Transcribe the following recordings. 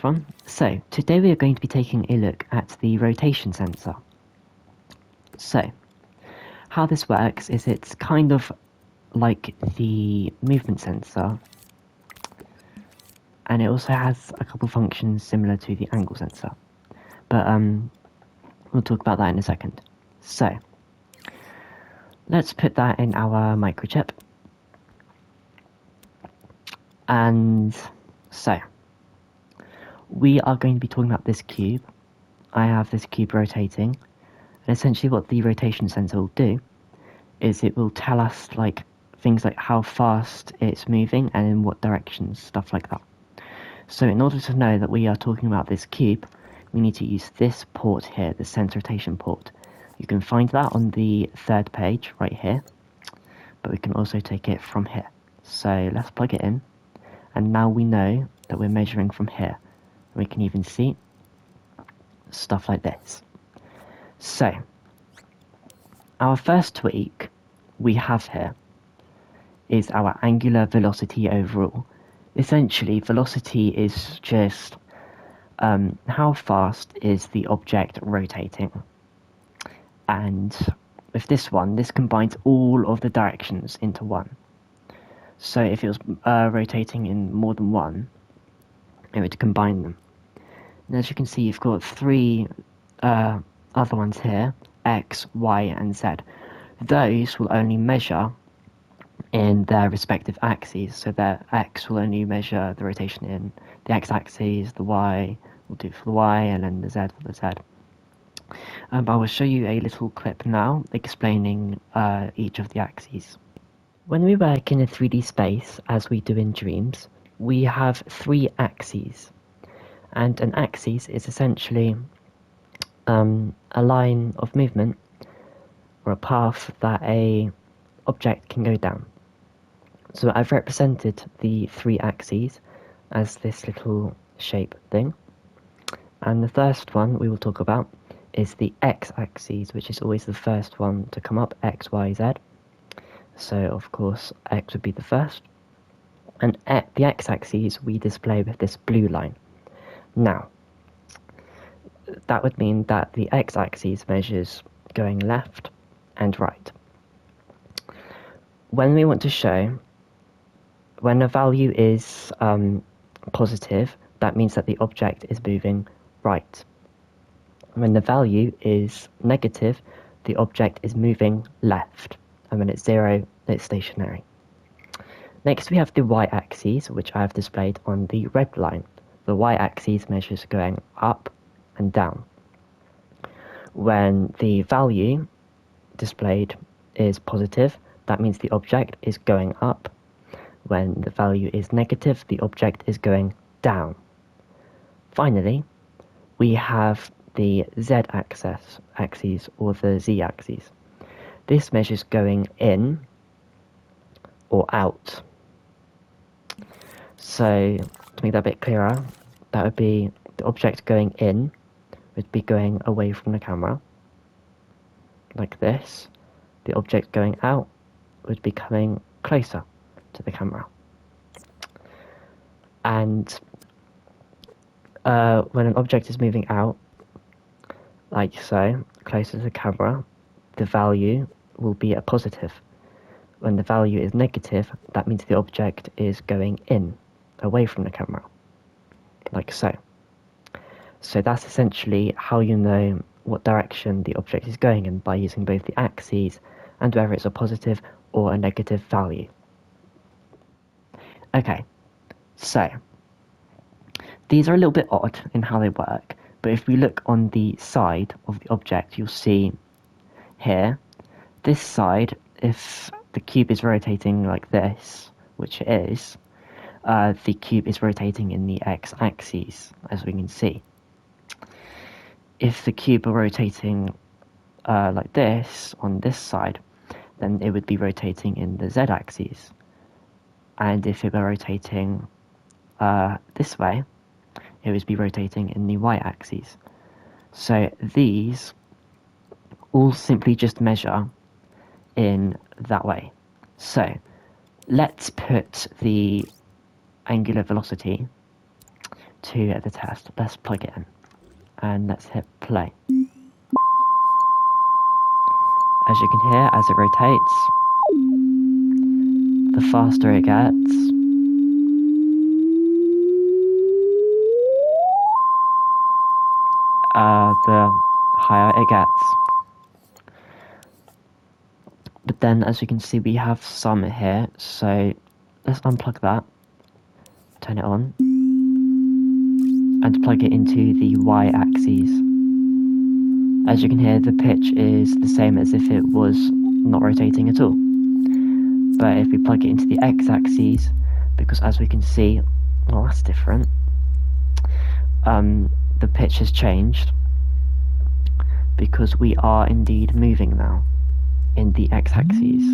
everyone. So, today we are going to be taking a look at the rotation sensor. So, how this works is it's kind of like the movement sensor, and it also has a couple functions similar to the angle sensor. But we'll talk about that in a second. So, let's put that in our microchip. And so, we are going to be talking about this cube. I have this cube rotating, and essentially what the rotation sensor will do is it will tell us things like how fast it's moving and in what directions, stuff like that. So in order to know that we are talking about this cube, we need to use this port here, the sense rotation port. You can find that on the third page right here, but we can also take it from here. So let's plug it in, and now we know that we're measuring from here. We can even see stuff like this. So our first tweak we have here is our angular velocity overall. Essentially, velocity is just how fast is the object rotating. And with this one, this combines all of the directions into one. So if it was rotating in more than one, it would combine them. And as you can see, you've got three other ones here, X, Y, and Z. Those will only measure in their respective axes. So their X will only measure the rotation in the X-axis, the Y will do for the Y, and then the Z for the Z. But I will show you a little clip now explaining each of the axes. When we work in a 3D space, as we do in dreams, we have three axes. And an axis is essentially a line of movement or a path that a object can go down. So I've represented the three axes as this little shape thing. And the first one we will talk about is the x-axis, which is always the first one to come up, x, y, z. So of course x would be the first. And the x-axis we display with this blue line. Now, that would mean that the x-axis measures going left and right. When we want to show when a value is positive, that means that the object is moving right. When the value is negative, the object is moving left. And when it's 0, it's stationary. Next we have the y-axis, which I have displayed on the red line. The y-axis measures going up and down. When the value displayed is positive, that means the object is going up. When the value is negative, the object is going down. Finally, we have the z-axis or the z-axis. This measures going in or out. So, to make that a bit clearer, that would be the object going in would be going away from the camera, like this. The object going out would be coming closer to the camera. And when an object is moving out, like so, closer to the camera, the value will be a positive. When the value is negative, that means the object is going in, away from the camera, like so. So that's essentially how you know what direction the object is going in, by using both the axes and whether it's a positive or a negative value. Okay, so these are a little bit odd in how they work, but if we look on the side of the object, you'll see here, this side, if the cube is rotating like this, which it is, the cube is rotating in the x-axis, as we can see. If the cube were rotating like this, on this side, then it would be rotating in the z-axis. And if it were rotating this way, it would be rotating in the y-axis. So these all simply just measure in that way. So let's put the angular velocity to the test. Let's plug it in and let's hit play. As you can hear, as it rotates, the faster it gets. The higher it gets. But then, as you can see, we have some here, so let's unplug that, turn it on, and plug it into the y-axis. As you can hear, the pitch is the same as if it was not rotating at all. But if we plug it into the x-axis, because as we can see, well, that's different. The pitch has changed because we are indeed moving now in the x-axis.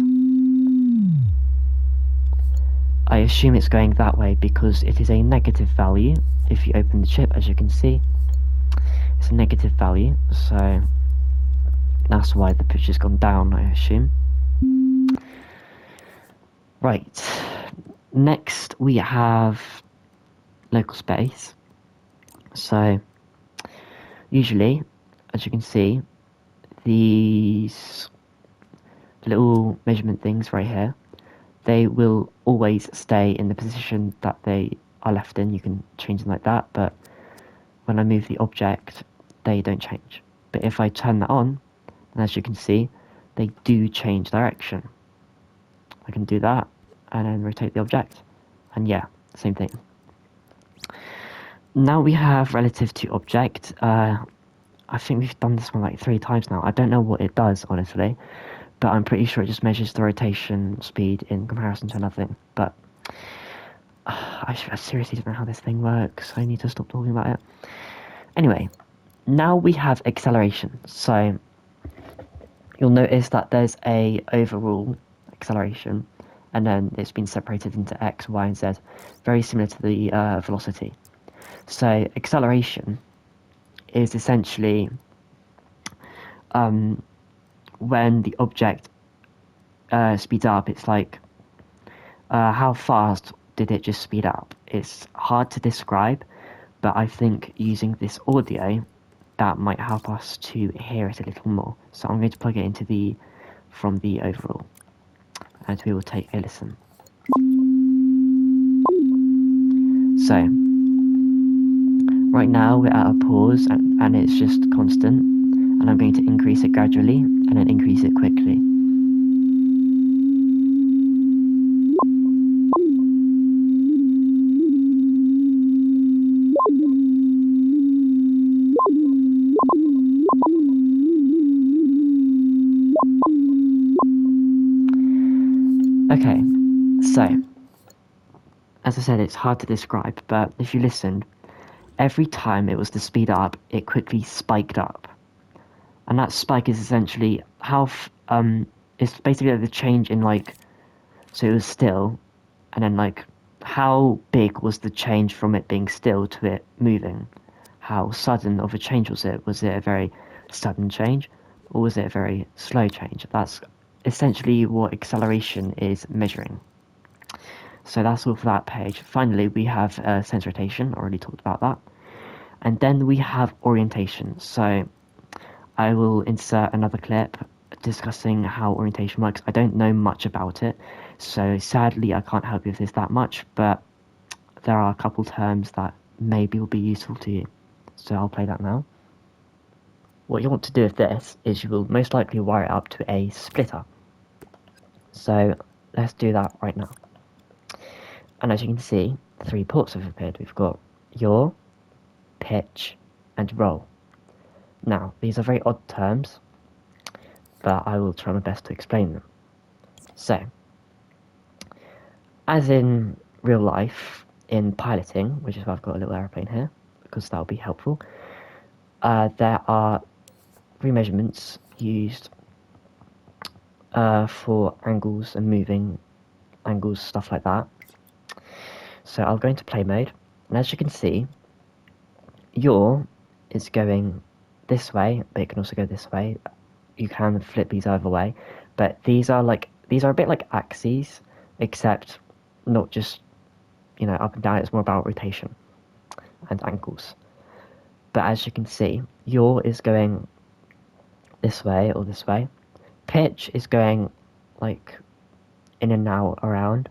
I assume it's going that way because it is a negative value. If you open the chip, as you can see, it's a negative value, so that's why the pitch has gone down, I assume. Right, next we have local space. So usually, as you can see, these little measurement things right here, they will always stay in the position that they are left in. You can change them like that, but when I move the object, they don't change. But if I turn that on, and as you can see, they do change direction. I can do that, and then rotate the object, and yeah, same thing. Now we have relative to object. I think we've done this one like 3 times now. I don't know what it does, honestly, but I'm pretty sure it just measures the rotation speed in comparison to another thing. But I seriously don't know how this thing works. I need to stop talking about it. Anyway, now we have acceleration. So you'll notice that there's a overall acceleration, and then it's been separated into x, y, and z, very similar to the velocity. So acceleration is essentially when the object speeds up. It's like how fast did it just speed up? It's hard to describe, but I think using this audio, that might help us to hear it a little more. So I'm going to plug it into from the overall, and we will take a listen. So right now we're at a pause, and it's just constant, and I'm going to increase it gradually and then increase it quickly. Okay, so as I said, it's hard to describe, but if you listened, every time it was to speed up, it quickly spiked up. And that spike is essentially how, it's basically the change in, like, so it was still, and then, like, how big was the change from it being still to it moving? How sudden of a change was it? Was it a very sudden change, or was it a very slow change? That's essentially what acceleration is measuring. So that's all for that page. Finally, we have sense rotation. Already talked about that. And then we have orientation. So I will insert another clip discussing how orientation works. I don't know much about it, so sadly I can't help you with this that much, but there are a couple terms that maybe will be useful to you. So I'll play that now. What you want to do with this is you will most likely wire it up to a splitter. So let's do that right now. And as you can see, 3 ports have appeared. We've got yaw, pitch, and roll. Now, these are very odd terms, but I will try my best to explain them. So, as in real life, in piloting, which is why I've got a little aeroplane here, because that will be helpful, there are 3 measurements used for angles and moving angles, stuff like that. So I'll go into play mode, and as you can see, yaw is going this way, but it can also go this way. You can flip these either way, but these are a bit like axes, except not just, up and down. It's more about rotation. and ankles. But as you can see, yaw is going this way or this way. Pitch is going like in and out around.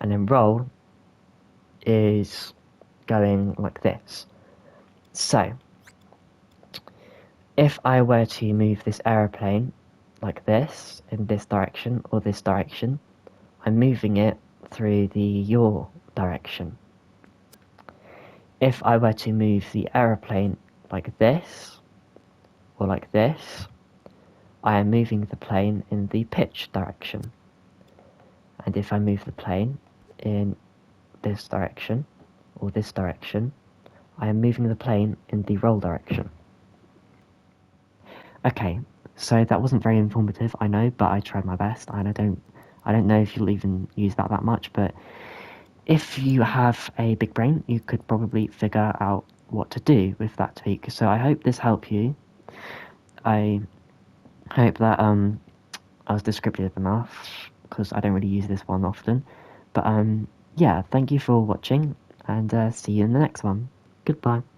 And then roll is going like this. So, if I were to move this aeroplane like this, in this direction or this direction, I'm moving it through the yaw direction. If I were to move the aeroplane like this, or like this, I am moving the plane in the pitch direction. And if I move the plane in this direction, or this direction, I am moving the plane in the roll direction. Okay, so that wasn't very informative, I know, but I tried my best, and I don't know if you'll even use that much, but if you have a big brain, you could probably figure out what to do with that tweak. So I hope this helped you. I hope that I was descriptive enough, because I don't really use this one often. But yeah, thank you for watching, and see you in the next one. Goodbye.